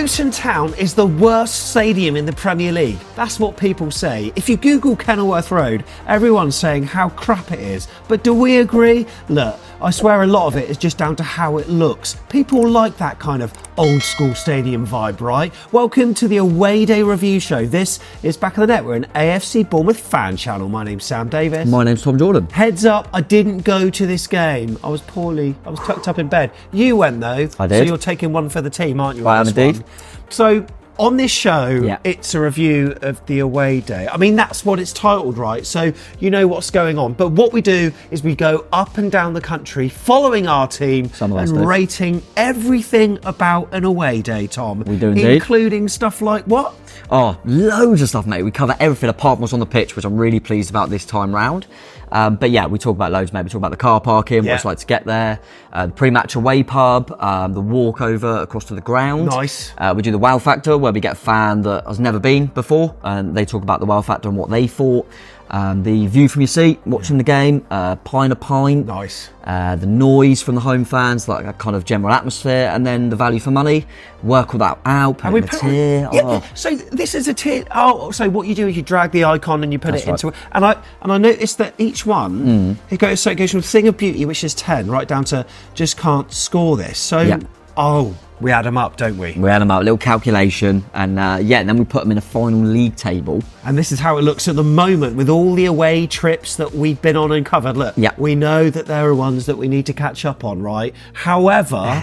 Luton Town is the worst stadium in the Premier League. That's what people say. If you Google Kenilworth Road, everyone's saying how crap it is. But do we agree? Look, I swear a lot of it is just down to how it looks. People like that kind of old school stadium vibe, right? Welcome to the Away Day Review Show. This is Back of the Net. We're an AFC Bournemouth fan channel. My name's Sam Davis. My name's Tom Jordan. Heads up, I didn't go to this game. I was tucked up in bed. You went though. I did. So you're taking one for the team, aren't you? I am indeed. So on this show, It's a review of the away day. I mean, that's what it's titled, right? So you know what's going on. But what we do is we go up and down the country following our team and rating everything about an away day, Tom. We do indeed. Including stuff like what? Oh, loads of stuff, mate. We cover everything apart from what's on the pitch, which I'm really pleased about this time round. But yeah, we talk about loads, mate. We talk about the car parking, what it's like to get there, the pre-match away pub, the walkover across to the ground. Nice. We do the wow factor, where we get a fan that has never been before, and they talk about the wow factor and what they thought. The view from your seat, watching the game, Pint. Nice. The noise from the home fans, like a kind of general atmosphere, and then the value for money. Work all that out, put it in a tier. So this is a tier. Oh, so what you do is you drag the icon and you put it into. And I noticed that each one it goes from Thing of Beauty, which is 10, right down to just can't score this. So we add them up, don't we? We add them up, a little calculation, and and then we put them in a final league table. And this is how it looks at the moment with all the away trips that we've been on and covered. Look, we know that there are ones that we need to catch up on, right? However,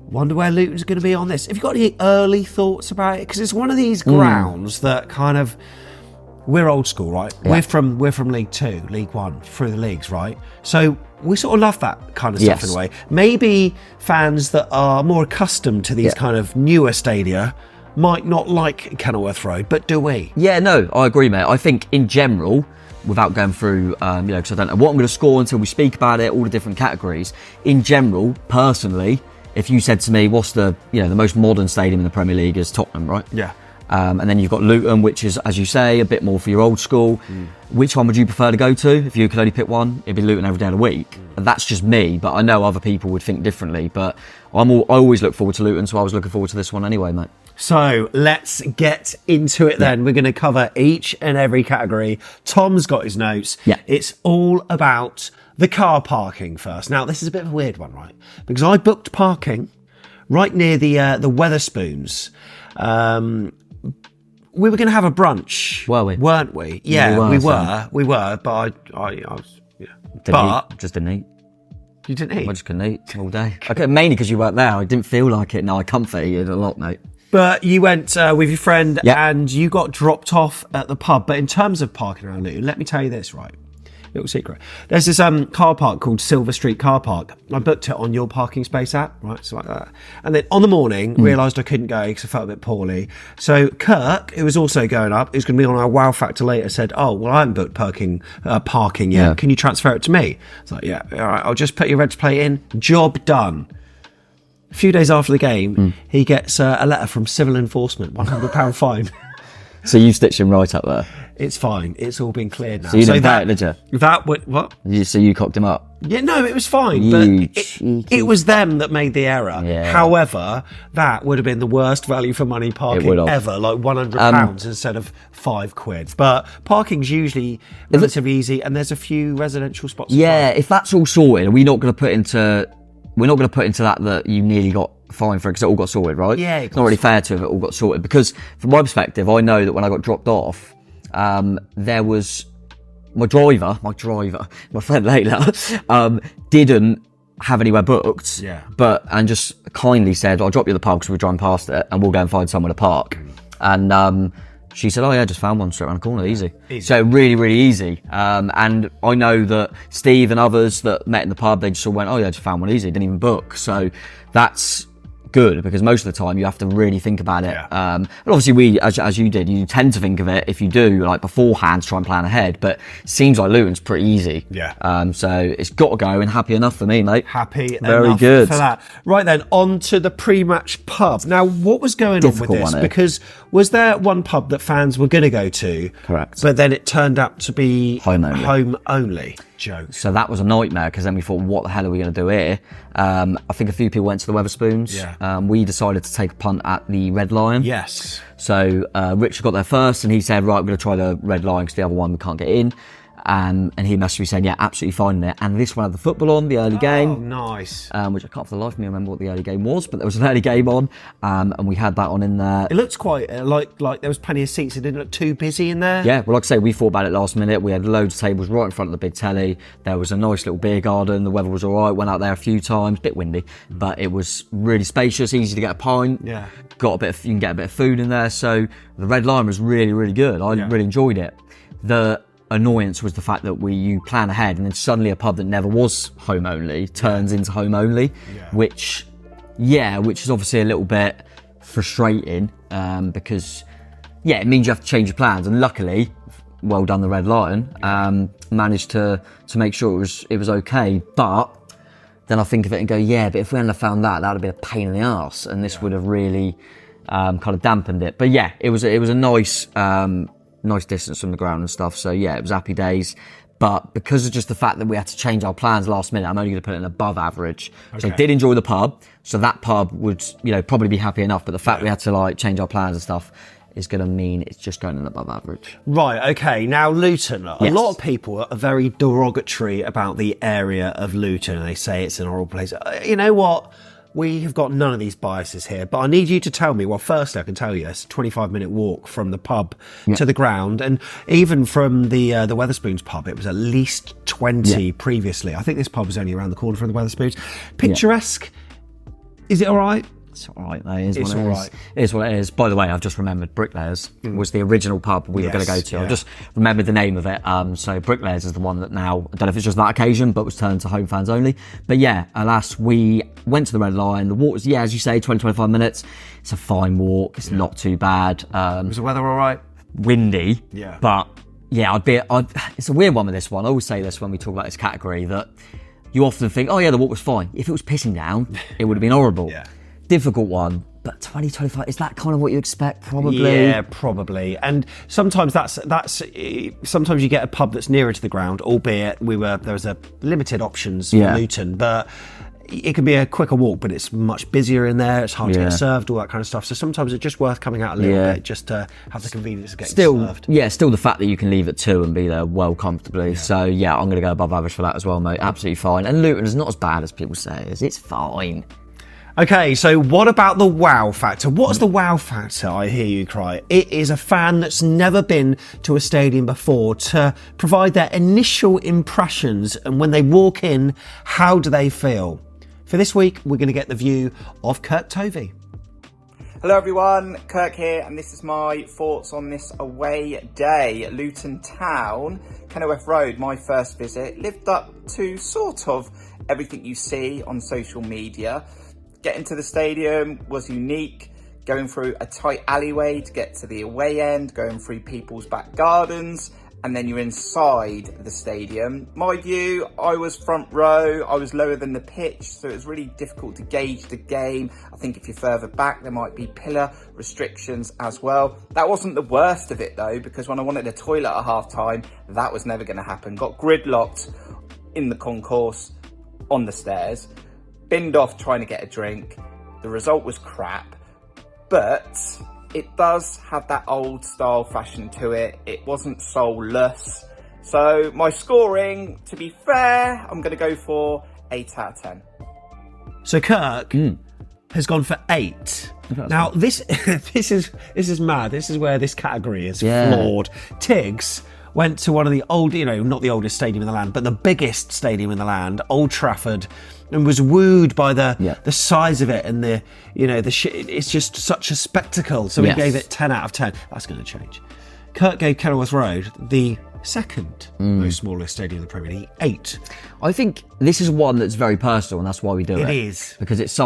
wonder where Luton's going to be on this. Have you got any early thoughts about it? Because it's one of these grounds that kind of... We're old school, right? Yeah. We're from League 2, League 1, through the leagues, right? So we sort of love that kind of stuff in a way. Maybe fans that are more accustomed to these kind of newer stadia might not like Kenilworth Road, but do we? Yeah, no, I agree, mate. I think in general, without going through, because I don't know what I'm going to score until we speak about it, all the different categories. In general, personally, if you said to me, what's the most modern stadium in the Premier League is Tottenham, right? Yeah. And then you've got Luton, which is, as you say, a bit more for your old school. Which one would you prefer to go to? If you could only pick one, it'd be Luton every day of the week. And that's just me, but I know other people would think differently. But I always look forward to Luton, so I was looking forward to this one anyway, mate. So let's get into it then. We're going to cover each and every category. Tom's got his notes. It's all about the car parking first. Now, this is a bit of a weird one, right? Because I booked parking right near the Wetherspoons. We were going to have a brunch, weren't we? Yeah, we were. But I was, just didn't eat. You didn't eat? I just couldn't eat all day. Okay, mainly because you weren't there. I didn't feel like it. No, I comfort eated a lot, mate. But you went with your friend and you got dropped off at the pub. But in terms of parking around Luton, let me tell you this, right? Little secret. There's this car park called Silver Street Car Park. I booked it on your parking space app, right? So like that. And then on the morning, realised I couldn't go because I felt a bit poorly. So Kirk, who was also going up, who's going to be on our wow factor later, said, "Oh, well, I haven't booked parking yet. Yeah. Can you transfer it to me?" I was like, "Yeah, all right. I'll just put your reg plate in. Job done." A few days after the game, he gets a letter from civil enforcement, £100 fine. So you stitched him right up there. It's fine. It's all been cleared now. So you didn't pay it, did you? What? So you cocked him up? Yeah, no, it was fine. But it was them that made the error. Yeah. However, that would have been the worst value for money parking ever, like £100 instead of £5. But parking's usually relatively easy, and there's a few residential spots. Yeah, if that's all sorted, we're not going to put into that you nearly got fine for it because it all got sorted, right? Yeah, it's not really fair to have it all got sorted because from my perspective, I know that when I got dropped off, there was my driver, my friend Layla, didn't have anywhere booked, and just kindly said, "I'll drop you the pub because we're driving past it and we'll go and find somewhere to park." And she said, "Oh yeah, just found one straight around the corner, easy." So really, really easy. And I know that Steve and others that met in the pub, they just all went, "Oh yeah, just found one easy," didn't even book. So that's good because most of the time you have to really think about it. But obviously we, as you did, you tend to think of it if you do like beforehand to try and plan ahead. But it seems like Luton's pretty easy. So it's got to go, and happy enough for me, mate. Very enough good for that. Right then, on to the pre-match pub. Now, what was going on with this? Because was there one pub that fans were going to go to? Correct. But then it turned out to be home only. Joke. So that was a nightmare because then we thought, what the hell are we going to do here? I think a few people went to the Wetherspoons. we decided to take a punt at the Red Lion. Yes. So Richard got there first, and he said, right, we're going to try the Red Lion because the other one we can't get in. And he messaged me saying, yeah, absolutely fine in there. And this one had the football on, the early game. Oh, nice. Which I can't for the life of me remember what the early game was, but there was an early game on, and we had that on in there. It looked quite like there was plenty of seats. It didn't look too busy in there. Yeah, well, like I say, we thought about it last minute. We had loads of tables right in front of the big telly. There was a nice little beer garden. The weather was all right. Went out there a few times. Bit windy, but it was really spacious, easy to get a pint. Yeah. You can get a bit of food in there. So the Red Lion was really, really good. I really enjoyed it. The annoyance was the fact that you plan ahead and then suddenly a pub that never was home only turns into home only, which is obviously a little bit frustrating, because it means you have to change your plans. And luckily, well done the Red Lion, managed to make sure it was okay. But then I think of it and go, but if we hadn't have found that would have been a pain in the arse, and this would have really kind of dampened it. But it was a nice distance from the ground and stuff. So it was happy days. But because of just the fact that we had to change our plans last minute, I'm only going to put it in above average. Okay. So I did enjoy the pub. So that pub would, probably be happy enough. But the fact we had to change our plans and stuff is going to mean it's just going in above average. Right. Okay. Now Luton. A lot of people are very derogatory about the area of Luton. They say it's an horrible place. You know what? We have got none of these biases here, but I need you to tell me, well, firstly, I can tell you it's a 25-minute walk from the pub to the ground, and even from the Wetherspoons pub, it was at least 20 previously. I think this pub was only around the corner from the Wetherspoons. Picturesque. Is it all right? It's all right, though. It is what it is. By the way, I've just remembered Bricklayers was the original pub we were going to go to. I've just remembered the name of it. So Bricklayers is the one that now, I don't know if it's just that occasion, but was turned to home fans only. But alas, we went to the Red Lion. The walk was, as you say, 20-25 minutes. It's a fine walk. It's not too bad. Was the weather all right? Windy. Yeah. But it's a weird one with this one. I always say this when we talk about this category, that you often think, the walk was fine. If it was pissing down, it would have been horrible. Difficult one, but 20-25, is that kind of what you expect? Probably. Yeah, probably. And sometimes sometimes you get a pub that's nearer to the ground, albeit there was a limited options for Luton, but it can be a quicker walk, but it's much busier in there. It's hard to get served, all that kind of stuff. So sometimes it's just worth coming out a little bit just to have the convenience of getting served. Still the fact that you can leave at 2 and be there well comfortably. So I'm going to go above average for that as well, mate. Absolutely fine. And Luton is not as bad as people say it is. It's fine. Okay, so what about the wow factor? What's the wow factor, I hear you cry? It is a fan that's never been to a stadium before to provide their initial impressions, and when they walk in, how do they feel? For this week, we're going to get the view of Kirk Tovey. Hello everyone, Kirk here, and this is my thoughts on this away day. Luton Town, Kenilworth Road, my first visit, lived up to sort of everything you see on social media. Getting to the stadium was unique, going through a tight alleyway to get to the away end, going through people's back gardens, and then you're inside the stadium. My view, I was front row, I was lower than the pitch, so it was really difficult to gauge the game. I think if you're further back, there might be pillar restrictions as well. That wasn't the worst of it though, because when I wanted a toilet at half time, that was never gonna happen. Got gridlocked in the concourse on the stairs. Binned off trying to get a drink. The result was crap, but it does have that old style fashion to it. It wasn't soulless. So my scoring, to be fair, I'm going to go for 8 out of 10. So Kirk has gone for 8. Now this is mad. This is where this category is flawed. Tiggs went to one of the old, not the oldest stadium in the land, but the biggest stadium in the land, Old Trafford, and was wooed by the size of it and it's just such a spectacle. So he gave it 10 out of 10. That's going to change. Kirk gave Kenilworth Road the second most smallest stadium in the Premier League, 8. I think this is one that's very personal, and that's why we do it. It is. Because it's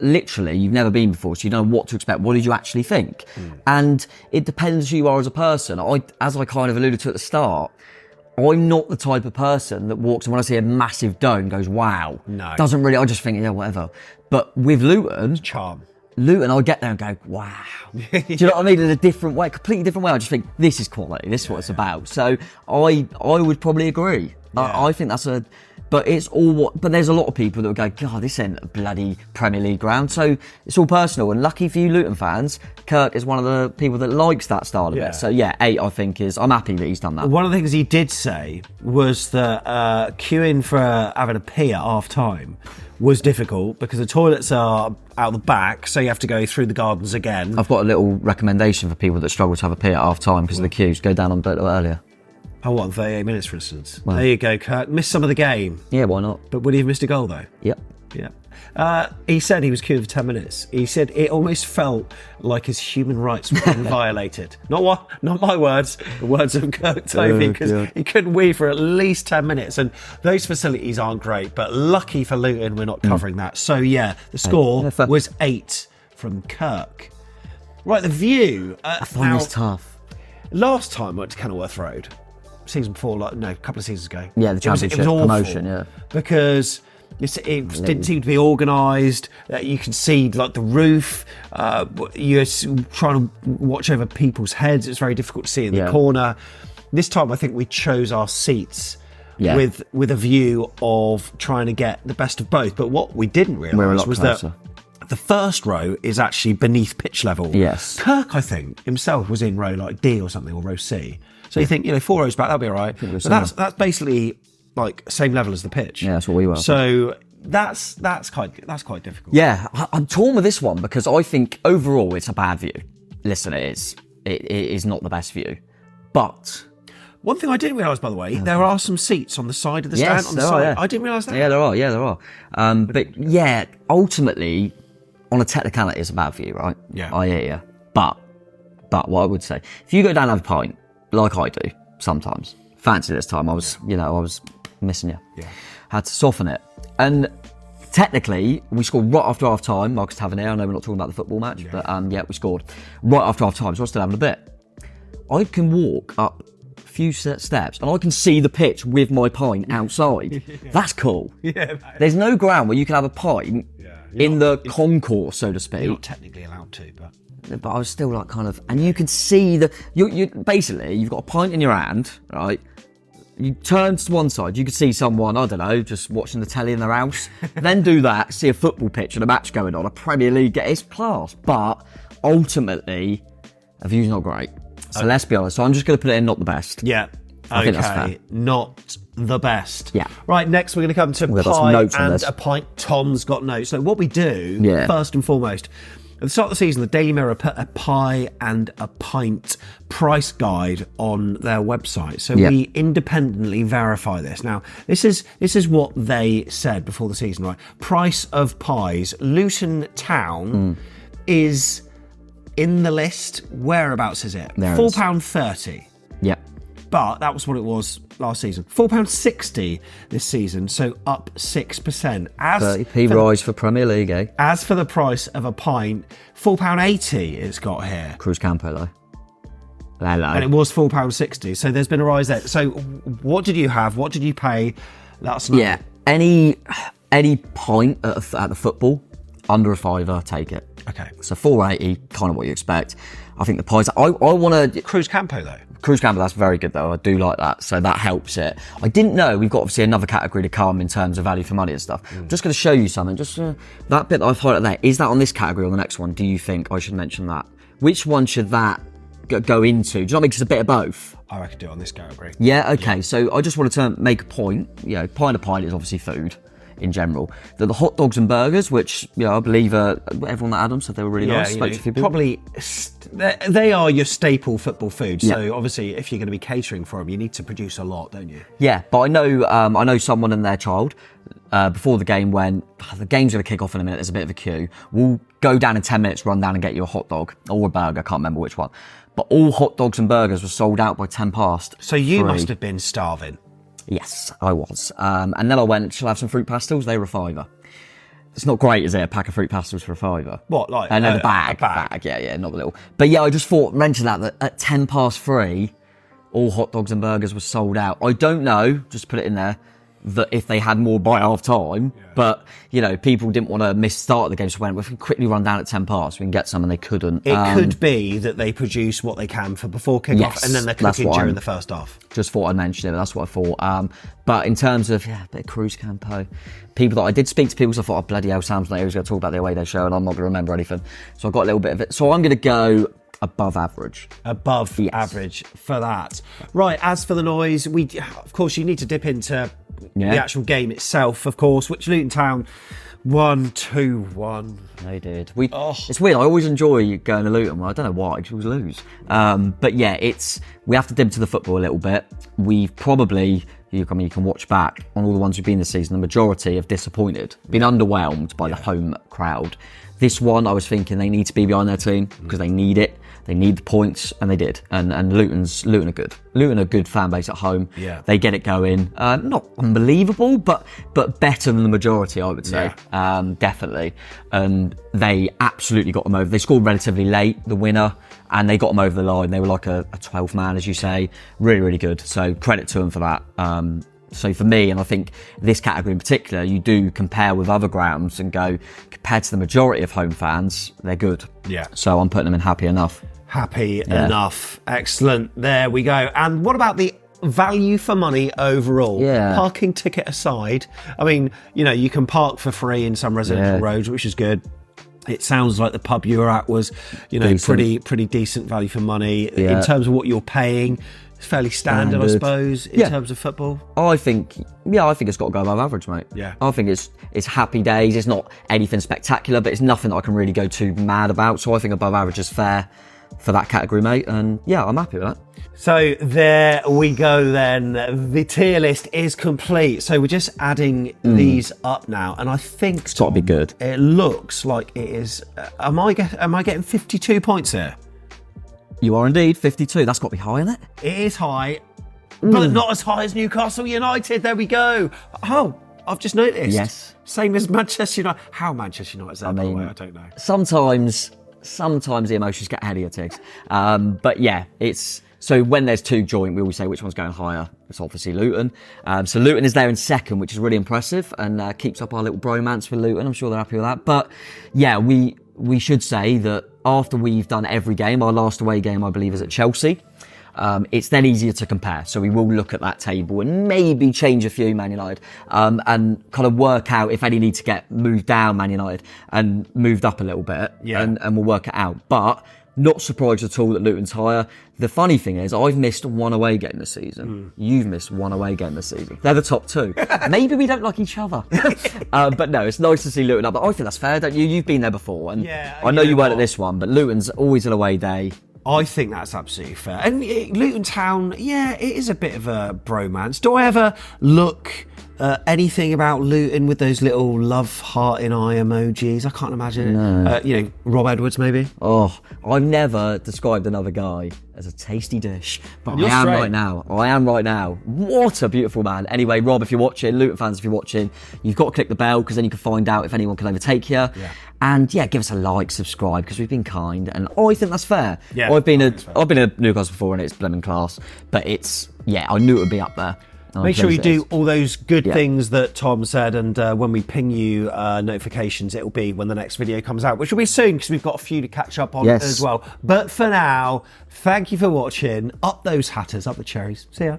literally, you've never been before, so you don't know what to expect. What did you actually think? And it depends who you are as a person. As I kind of alluded to at the start, I'm not the type of person that walks and when I see a massive dome goes, wow. No. Doesn't really, I just think, whatever. But with Luton, charm. I'll get there and go, wow. Do you know what I mean? In a different way, completely different way. I just think, this is quality. This is what it's about. So I would probably agree. I think that's But it's all but there's a lot of people that will go, God, this ain't a bloody Premier League ground. So it's all personal. And lucky for you Luton fans, Kirk is one of the people that likes that style of it. So yeah, 8 I think I'm happy that he's done that. One of the things he did say was that queuing for having a pee at half time was difficult because the toilets are out the back, so you have to go through the gardens again. I've got a little recommendation for people that struggle to have a pee at half time because of the queues. Go down on a bit earlier. Oh, what, 38 minutes, for instance? Well, there you go, Kirk. Missed some of the game. Yeah, why not? But would he have missed a goal, though? Yep. Yeah. He said he was queuing for 10 minutes. He said it almost felt like his human rights were being violated. Not my words, the words of Kirk Tovey, because he couldn't wee for at least 10 minutes. And those facilities aren't great, but lucky for Luton, we're not covering that. So, yeah, the score was 8 from Kirk. Right, the view. I find this tough. Last time I went to Kenilworth Road, season before, a couple of seasons ago. Yeah, the championship it was awful promotion, yeah. Because it didn't seem to be organised. You can see like the roof. You're trying to watch over people's heads. It's very difficult to see in the corner. This time, I think we chose our seats with a view of trying to get the best of both. But what we didn't realise was that the first row is actually beneath pitch level. Yes. Kirk, I think, himself was in row like D or something, or row C. So you think, 4 rows back, that'll be all right. But that's basically like same level as the pitch. Yeah, that's what we were. So that's quite difficult. Yeah, I'm torn with this one because I think overall it's a bad view. Listen, it is not the best view. But one thing I didn't realise, by the way, there are some seats on the side of the stand. On the side. I didn't realise that. Yeah, there are. But yeah, ultimately, on a technicality, it's a bad view, right? Yeah. I hear you. But what I would say, if you go down and have a pint, like I do sometimes, fancy this time, I was missing you. Yeah. Had to soften it. And technically, we scored right after half time. Marcus Tavernier, I know we're not talking about the football match, but we scored right after half time, so I was still having a bit. I can walk up a few steps and I can see the pitch with my pint outside. That's cool. Yeah. There's no ground where you can have a pint in the concourse, so to speak. You're not technically allowed to, but I was still like kind of, and you can see you basically, you've got a pint in your hand, right? You turn to one side, you could see someone, I don't know, just watching the telly in their house. Then do that, see a football pitch and a match going on, a Premier League, it's class. But ultimately, the view's not great. So let's be honest. So I'm just going to put it in not the best. Yeah. I think that's fair. Not the best. Yeah. Right, next we're going to come to pie and a pint. Tom's got notes. So what we do, first and foremost, at the start of the season, the Daily Mirror put a pie and a pint price guide on their website. So we independently verify this. Now, this is what they said before the season, right? Price of pies. Luton Town is in the list. Whereabouts is it? £4.30. Yeah. But that was what it was last season. £4.60 this season, so up 6%. 30p rise for Premier League, eh? As for the price of a pint, £4.80 it's got here. Cruz Campo, though. Hello. And it was £4.60, so there's been a rise there. So what did you have? What did you pay? Let us know. Yeah, any pint at the football, under a fiver, take it. Okay. So £4.80, kind of what you expect. I think the pies, I want to... Cruz Campo, though. Cruz Campo, that's very good though. I do like that. So that helps it. I didn't know we've got obviously another category to come in terms of value for money and stuff. I'm just going to show you something. Just that bit that I've highlighted there. Is that on this category or the next one? Do you think I should mention that? Which one should that go into? Do you know what I mean? 'Cause it's a bit of both. I reckon do it on this category. Yeah, okay. Yeah. So I just wanted to make a point. Pint is obviously food in general. The hot dogs and burgers, which I believe everyone that had them said they were really nice. Probably they are your staple football food. So obviously, if you're going to be catering for them, you need to produce a lot, don't you? Yeah, but I know someone and their child before the game when the game's going to kick off in a minute. There's a bit of a queue. We'll go down in 10 minutes, run down and get you a hot dog or a burger. I can't remember which one. But all hot dogs and burgers were sold out by 10 past. So you must have been starving. Yes, I was. And then I went, shall I have some fruit pastels? They were £5. It's not great, is it? A pack of fruit pastels for £5. What, like? And then a bag. Yeah, not the little. But yeah, I just mention that at 3:10, all hot dogs and burgers were sold out. I don't know, just put it in there, that if they had more by half time, but you know, people didn't want to miss start of the game, so went, we can quickly run down at 10 past, we can get some, and they couldn't. It could be that they produce what they can for before kick-off, Yes, and then they're that's cooking what during the first half. Just thought I'd mention it, that's what I thought. But in terms of, a bit of cruise campo, people that I did speak to people, so I thought, oh, bloody hell, Sam's going to talk about the away day show, and I'm not going to remember anything. So I got a little bit of it. So I'm going to go above average. Above average for that. Right, as for the noise, of course, you need to dip into the actual game itself, of course, which Luton Town won 2-1. They did. It's weird. I always enjoy going to Luton. Well, I don't know why, because we always lose. But yeah, we have to dip to the football a little bit. We've probably, you can watch back on all the ones we've been this season, the majority have disappointed, been underwhelmed by the home crowd. This one, I was thinking they need to be behind their team because they need it. They need the points, and they did. And Luton are good. Luton are a good fan base at home. Yeah. They get it going. Not unbelievable, but better than the majority, I would say. Yeah. Definitely. And they absolutely got them over. They scored relatively late, the winner, and they got them over the line. They were like a 12 man, as you say. Really, really good. So credit to them for that. So for me, and I think this category in particular, you do compare with other grounds and go, compared to the majority of home fans, they're good. Yeah. So I'm putting them in happy enough. Happy enough. Excellent. There we go. And what about the value for money overall? Yeah. Parking ticket aside, I mean, you can park for free in some residential roads, which is good. It sounds like the pub you were at was, decent. pretty decent value for money. In terms of what you're paying, it's fairly standard, I suppose, in terms of football. I think it's got to go above average, mate. Yeah. I think it's happy days. It's not anything spectacular, but it's nothing that I can really go too mad about. So I think above average is fair for that category, mate. And yeah, I'm happy with that. So there we go then. The tier list is complete. So we're just adding these up now. And I think It's got to be good. It looks like it is. Am I getting 52 points here? You are indeed 52. That's got to be high, isn't it? It is high, but not as high as Newcastle United. There we go. Oh, I've just noticed. Yes. Same as Manchester United. How Manchester United is that, by the way? I don't know. Sometimes the emotions get ahead of your ticks. But yeah, so when there's two joint, we always say which one's going higher. It's obviously Luton. So Luton is there in second, which is really impressive, and keeps up our little bromance with Luton. I'm sure they're happy with that. But yeah, we should say that after we've done every game, our last away game, I believe, is at Chelsea. It's then easier to compare. So we will look at that table and maybe change a few Man United, and kind of work out if any need to get moved down Man United and moved up a little bit. Yeah. And we'll work it out. But not surprised at all that Luton's higher. The funny thing is, I've missed one away game this season. You've missed one away game this season. They're the top two. Maybe we don't like each other. But no, it's nice to see Luton up. I think that's fair, don't you? You've been there before. And I know you weren't at this one, but Luton's always an away day. I think that's absolutely fair. And Luton Town, it is a bit of a bromance. Do I ever look anything about Luton with those little love heart in eye emojis? I can't imagine it. Rob Edwards, maybe? Oh, I've never described another guy as a tasty dish, but I am right now. What a beautiful man. Anyway, Rob, if you're watching, Luton fans, if you're watching, you've got to click the bell, because then you can find out if anyone can overtake you. Yeah. And give us a like, subscribe, because we've been kind, and I think that's fair. Yeah, I've been at Newcastle before, and it's blooming class. But I knew it would be up there. Make sure you do all those good things that Tom said, and when we ping you notifications, it'll be when the next video comes out, which will be soon, because we've got a few to catch up on as well. But for now, thank you for watching. Up those hatters, up the cherries. See ya.